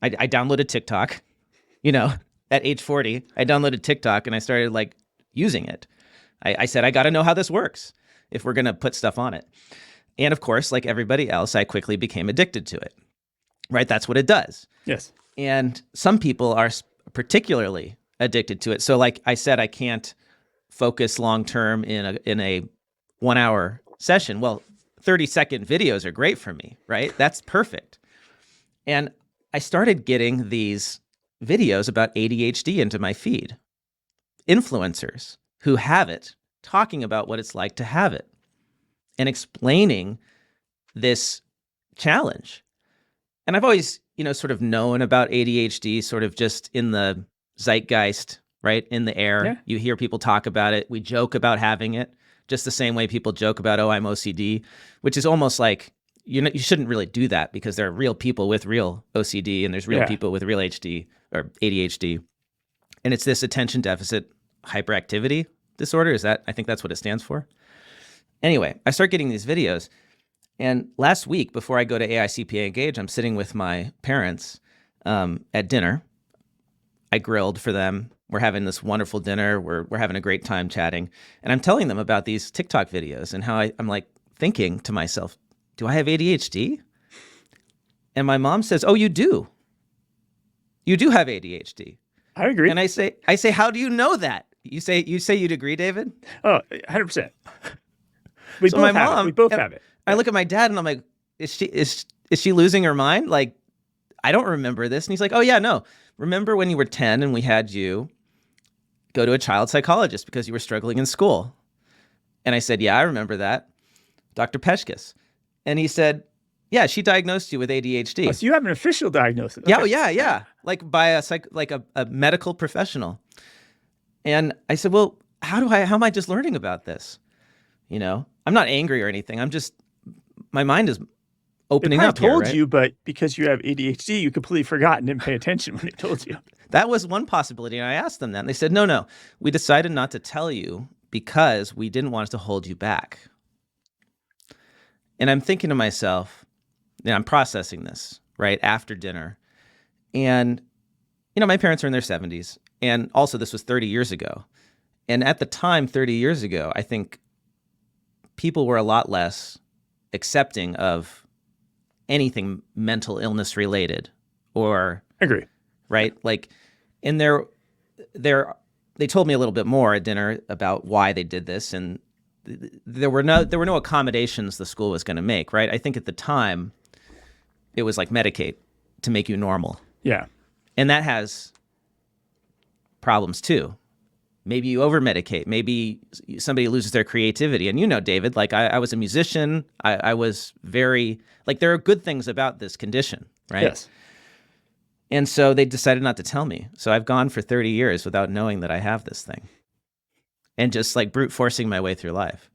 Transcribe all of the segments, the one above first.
I downloaded TikTok, at age 40, I downloaded TikTok and I started like using it. I said, I got to know how this works if we're going to put stuff on it. And of course, like everybody else, I quickly became addicted to it, right? That's what it does. Yes. And some people are particularly addicted to it. So like I said, I can't focus long-term in a 1 hour session. Well, 30-second videos are great for me, right? That's perfect. And I started getting these videos about ADHD into my feed. Influencers who have it talking about what it's like to have it and explaining this challenge. And I've always, sort of known about ADHD, sort of just in the zeitgeist, right? In the air. Yeah. You hear people talk about it. We joke about having it just the same way people joke about, oh, I'm OCD, which is almost like, you shouldn't really do that because there are real people with real OCD and there's real people with real HD or ADHD. And it's this attention deficit hyperactivity disorder. I think that's what it stands for. Anyway, I start getting these videos. And last week, before I go to AICPA Engage, I'm sitting with my parents at dinner. I grilled for them. We're having this wonderful dinner. We're having a great time chatting. And I'm telling them about these TikTok videos and how I'm like thinking to myself, do I have ADHD? And my mom says, oh, you do. You do have ADHD. I agree. And I say, how do you know that? You say you'd agree, David? Oh, 100%. We both have it. I look at my dad and I'm like, is she losing her mind? Like, I don't remember this. And he's like, oh yeah, no. Remember when you were 10 and we had you go to a child psychologist because you were struggling in school? And I said, yeah, I remember that. Dr. Peshkis. And he said, yeah, she diagnosed you with ADHD. Oh, so you have an official diagnosis. Okay. Yeah. Like by a medical professional. And I said, well, how am I just learning about this? I'm not angry or anything. My mind is opening up here. I told right? you, but because you have ADHD, you completely forgot and didn't pay attention when they told you. That was one possibility. And I asked them that. And they said, no, we decided not to tell you because we didn't want to hold you back. And I'm thinking to myself, I'm processing this, right, after dinner. And, my parents are in their 70s. And also this was 30 years ago. And at the time, 30 years ago, I think people were a lot less accepting of anything mental illness related or agree. Right. Like in they told me a little bit more at dinner about why they did this. And there were no accommodations the school was going to make. Right. I think at the time it was like medicate to make you normal. Yeah. And that has problems too. Maybe you over-medicate. Maybe somebody loses their creativity. And David, like I was a musician. I was very, like there are good things about this condition, right? Yes. And so they decided not to tell me. So I've gone for 30 years without knowing that I have this thing and just like brute forcing my way through life.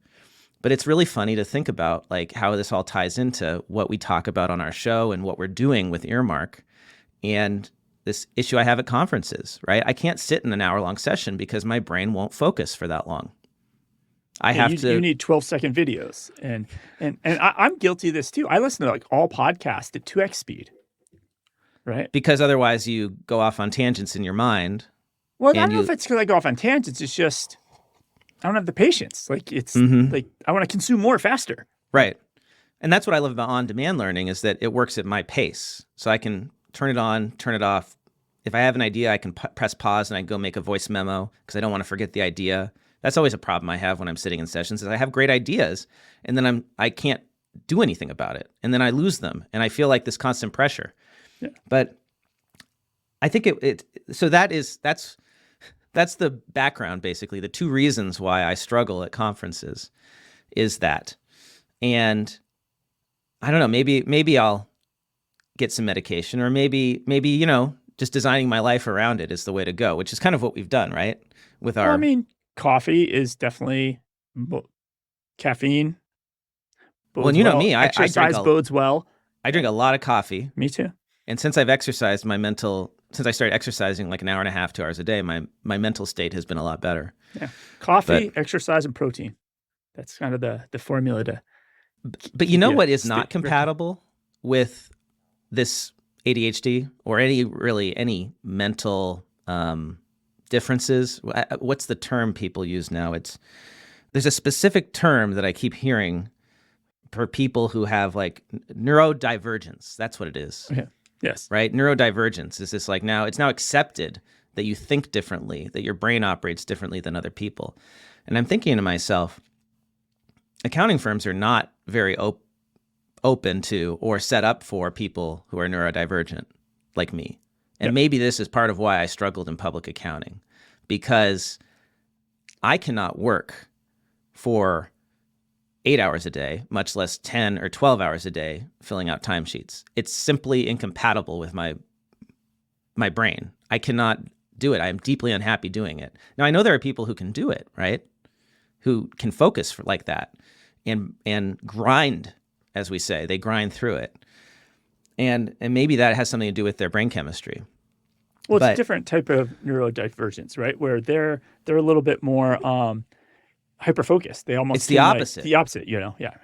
But it's really funny to think about like how this all ties into what we talk about on our show and what we're doing with Earmark and this issue I have at conferences, right? I can't sit in an hour-long session because my brain won't focus for that long. You need 12-second videos. And I'm guilty of this too. I listen to like all podcasts at 2x speed, right? Because otherwise you go off on tangents in your mind. Well, I don't know if it's because I go off on tangents. It's just I don't have the patience. Like it's like I want to consume more faster. Right. And that's what I love about on-demand learning is that it works at my pace. So I can turn it on, turn it off. If I have an idea, I can press pause and I go make a voice memo because I don't want to forget the idea. That's always a problem I have when I'm sitting in sessions is I have great ideas and then I can't do anything about it. And then I lose them and I feel like this constant pressure. Yeah. But I think that's the background basically. The two reasons why I struggle at conferences is that. And I don't know, maybe I'll get some medication or maybe, just designing my life around it is the way to go, which is kind of what we've done, right? With our, coffee is definitely caffeine. Well, you know me, exercise bodes well. I drink a lot of coffee. Me too. And since I've exercised since I started exercising like an hour and a half, 2 hours a day, my mental state has been a lot better. Yeah. Coffee, exercise, and protein. That's kind of the formula to. But what is not compatible with this ADHD or any mental differences. What's the term people use now? There's a specific term that I keep hearing for people who have like neurodivergence. That's what it is. Yeah. Yes. Right? Neurodivergence is this like it's now accepted that you think differently, that your brain operates differently than other people. And I'm thinking to myself, accounting firms are not very open to or set up for people who are neurodivergent like me. And maybe this is part of why I struggled in public accounting, because I cannot work for 8 hours a day, much less 10 or 12 hours a day filling out timesheets. It's simply incompatible with my brain. I cannot do it. I'm deeply unhappy doing it. Now, I know there are people who can do it, right? Who can focus like that and grind, as we say. They grind through it. And maybe that has something to do with their brain chemistry. Well, it's a different type of neurodivergence, right? Where they're a little bit more hyper-focused. They almost it's the opposite. Like the opposite, you know? Yeah.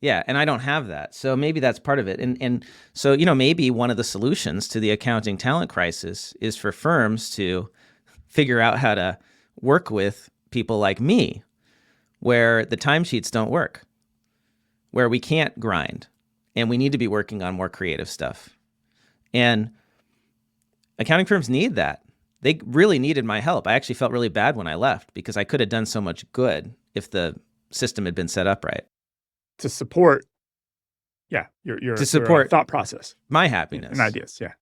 Yeah, and I don't have that. So maybe that's part of it. And so, you know, maybe one of the solutions to the accounting talent crisis is for firms to figure out how to work with people like me, where the timesheets don't work, where we can't grind, and we need to be working on more creative stuff. And accounting firms need that. They really needed my help. I actually felt really bad when I left because I could have done so much good if the system had been set up right. To support, your thought process. My happiness. And ideas, yeah.